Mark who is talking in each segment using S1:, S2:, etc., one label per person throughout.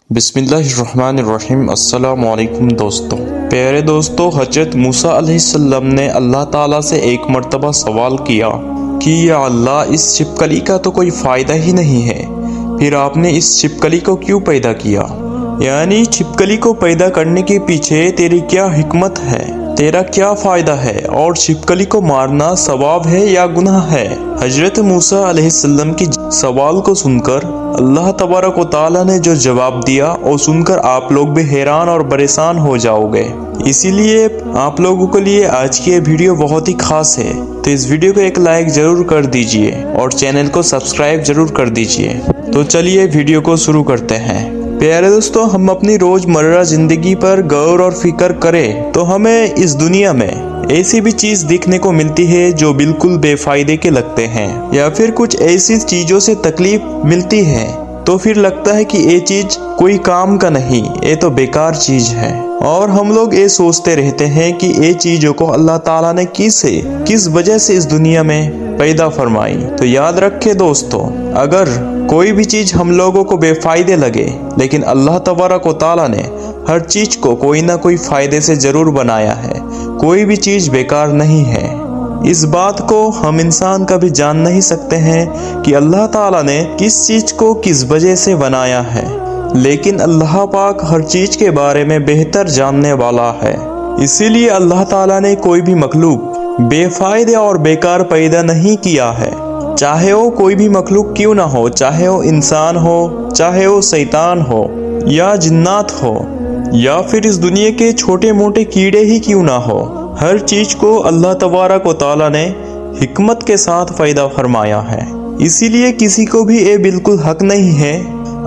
S1: بسم اللہ الرحمن الرحیم۔ السلام علیکم دوستو۔ پیارے دوستو، حضرت موسیٰ علیہ السلام نے اللہ تعالیٰ سے ایک مرتبہ سوال کیا کہ یا اللہ، اس چھپکلی کا تو کوئی فائدہ ہی نہیں ہے، پھر آپ نے اس چھپکلی کو کیوں پیدا کیا؟ یعنی چھپکلی کو پیدا کرنے کے پیچھے تیری کیا حکمت ہے، تیرا کیا فائدہ ہے، اور چھپکلی کو مارنا ثواب ہے یا گناہ ہے؟ حضرت موسیٰ علیہ السلام کی سوال کو سن کر اللہ تبارک و تعالیٰ نے جو جواب دیا اور سن کر آپ لوگ بھی حیران اور پریشان ہو جاؤ گے۔ اسی لیے آپ لوگوں کے لیے آج کی یہ ویڈیو بہت ہی خاص ہے، تو اس ویڈیو کو ایک لائک ضرور کر دیجئے اور چینل کو سبسکرائب ضرور کر دیجئے۔ تو چلیے ویڈیو کو شروع کرتے ہیں۔ پیارے دوستو، ہم اپنی روزمرہ زندگی پر غور اور فکر کریں تو ہمیں اس دنیا میں ایسی بھی چیز دیکھنے کو ملتی ہے جو بالکل بے فائدے کے لگتے ہیں، یا پھر کچھ ایسی چیزوں سے تکلیف ملتی ہے تو پھر لگتا ہے کہ یہ چیز کوئی کام کا نہیں، یہ تو بیکار چیز ہے، اور ہم لوگ یہ سوچتے رہتے ہیں کہ یہ چیزوں کو اللہ تعالیٰ نے کس وجہ سے اس دنیا میں پیدا فرمائی۔ تو یاد رکھے دوستو، اگر کوئی بھی چیز ہم لوگوں کو بے فائدے لگے، لیکن اللہ تبارک و تعالیٰ نے ہر چیز کو کوئی نہ کوئی فائدے سے ضرور بنایا ہے، کوئی بھی چیز بیکار نہیں ہے۔ اس بات کو ہم انسان کبھی جان نہیں سکتے ہیں کہ اللہ تعالیٰ نے کس چیز کو کس وجہ سے بنایا ہے، لیکن اللہ پاک ہر چیز کے بارے میں بہتر جاننے والا ہے۔ اسی لیے اللہ تعالیٰ نے کوئی بھی مخلوق بے فائدے اور بیکار پیدا نہیں کیا ہے، چاہے وہ کوئی بھی مخلوق کیوں نہ ہو، چاہے وہ انسان ہو، چاہے وہ شیطان ہو یا جنات ہو، یا پھر اس دنیا کے چھوٹے موٹے کیڑے ہی کیوں نہ ہو، ہر چیز کو اللہ تبارک و تعالیٰ نے حکمت کے ساتھ پیدا فرمایا ہے۔ اسی لیے کسی کو بھی یہ بالکل حق نہیں ہے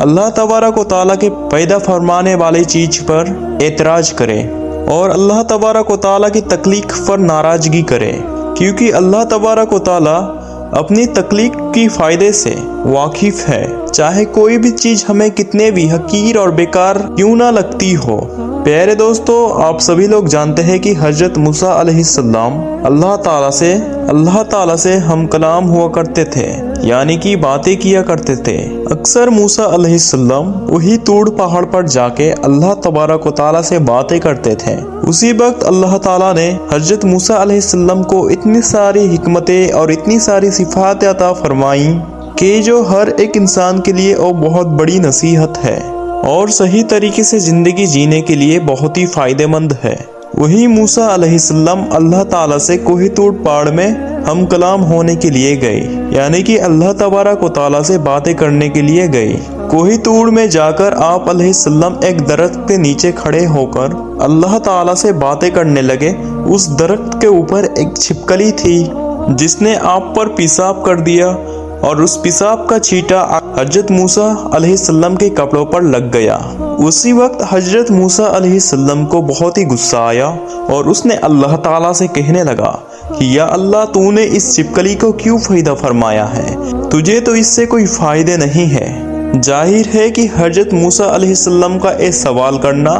S1: اللہ تبارک و تعالیٰ کے پیدا فرمانے والی چیز پر اعتراض کرے اور اللہ تبارک و تعالیٰ کی تخلیق پر ناراضگی کرے، کیونکہ اللہ تبارک و تعالیٰ اپنی تخلیق کی فائدے سے واقف ہے، چاہے کوئی بھی چیز ہمیں کتنے بھی حقیر اور بیکار کیوں نہ لگتی ہو۔ پیارے دوستو، آپ سبھی لوگ جانتے ہیں کہ حضرت موسیٰ علیہ السلام اللہ تعالیٰ سے ہم کلام ہوا کرتے تھے، یعنی کہ باتیں کیا کرتے تھے۔ اکثر موسیٰ علیہ السلام وہی طور پہاڑ پر جا کے اللہ تبارک و تعالیٰ سے باتیں کرتے تھے۔ اسی وقت اللہ تعالیٰ نے حضرت موسیٰ علیہ السلام کو اتنی ساری حکمتیں اور اتنی ساری صفات عطا فرمائیں کہ جو ہر ایک انسان کے لیے وہ بہت بڑی نصیحت ہے اور صحیح طریقے سے زندگی جینے کے لیے بہت ہی فائدہ مند ہے۔ وہی موسیٰ علیہ السلام اللہ تعالیٰ سے کوہ طور پہاڑ میں ہم کلام ہونے کے لیے گئے، یعنی کہ اللہ تبارک و تعالیٰ سے باتیں کرنے کے لیے گئے۔ کوہ طور میں جا کر آپ علیہ السلام ایک درخت کے نیچے کھڑے ہو کر اللہ تعالیٰ سے باتیں کرنے لگے۔ اس درخت کے اوپر ایک چھپکلی تھی جس نے آپ پر پیشاب کر دیا، اور اس پیشاب کا چھینٹا حضرت موسیٰ علیہ السلام کے کپڑوں پر لگ گیا۔ اسی وقت حضرت موسیٰ علیہ السلام کو بہت ہی غصہ آیا اور اس نے اللہ تعالیٰ سے کہنے لگا کہ یا اللہ، تو نے اس چھپکلی کو کیوں پیدا فرمایا ہے؟ تجھے تو اس سے کوئی فائدے نہیں ہے۔ ظاہر ہے کہ حضرت موسیٰ علیہ السلام کا یہ سوال کرنا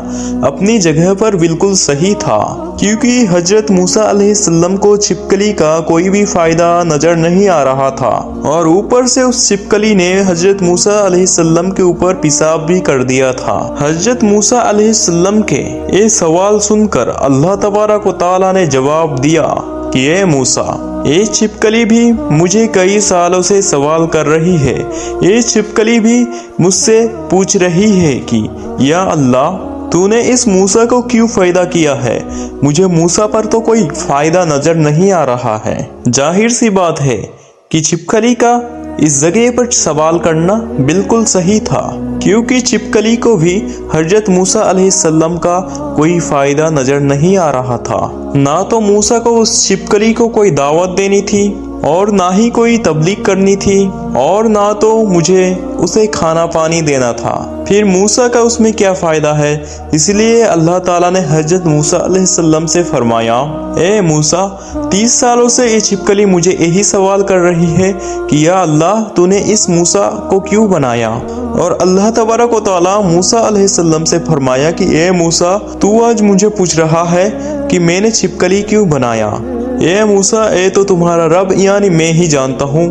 S1: اپنی جگہ پر بالکل صحیح تھا، کیونکہ حضرت موسیٰ علیہ السلام کو چھپکلی کا کوئی بھی فائدہ نظر نہیں آ رہا تھا، اور اوپر سے اس چھپکلی نے حضرت موسیٰ علیہ السلام کے اوپر پیشاب بھی کر دیا تھا۔ حضرت موسیٰ علیہ السلام کے یہ سوال سن کر اللہ تبارک و تعالیٰ نے جواب دیا کہ اے موسیٰ، یہ چھپکلی بھی مجھے کئی سالوں سے سوال کر رہی ہے، یہ چھپکلی بھی مجھ سے پوچھ رہی ہے کہ یا اللہ، تو نے اس موسیٰ کو کیوں پیدا کیا ہے؟ مجھے موسیٰ پر تو کوئی فائدہ نظر نہیں آ رہا ہے۔ ظاہر سی بات ہے کہ چھپکلی کا اس جگہ پر سوال کرنا بالکل صحیح تھا، کیونکہ چھپکلی کو بھی حضرت موسیٰ علیہ السلام کا کوئی فائدہ نظر نہیں آ رہا تھا۔ نہ تو موسیٰ کو اس چھپکلی کو کوئی دعوت دینی تھی، اور نہ ہی کوئی تبلیغ کرنی تھی، اور نہ تو مجھے اسے کھانا پانی دینا تھا۔ پھر موسیٰ کا اس میں کیا فائدہ ہے؟ اس لیے اللہ تعالیٰ نے حضرت موسیٰ علیہ السلام سے فرمایا، اے موسیٰ، 30 سالوں سے یہ چھپکلی مجھے یہی سوال کر رہی ہے کہ یا اللہ، تو نے اس موسیٰ کو کیوں بنایا؟ اور اللہ تبارک و تعالیٰ موسیٰ علیہ السلام سے فرمایا کہ اے موسیٰ، تو آج مجھے پوچھ رہا ہے کہ میں نے چھپکلی کیوں بنایا؟ اے موسیٰ، اے تو تمہارا رب یعنی میں ہی جانتا ہوں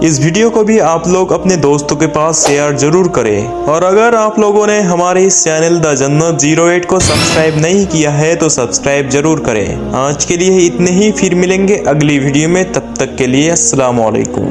S1: اس ویڈیو کو بھی آپ لوگ اپنے دوستوں کے پاس شیئر ضرور کریں، اور اگر آپ لوگوں نے ہمارے اس چینل دا جنت 08 کو سبسکرائب نہیں کیا ہے تو سبسکرائب ضرور کریں۔ آج کے لیے اتنے ہی، پھر ملیں گے اگلی ویڈیو میں، تب تک کے لیے السلام علیکم۔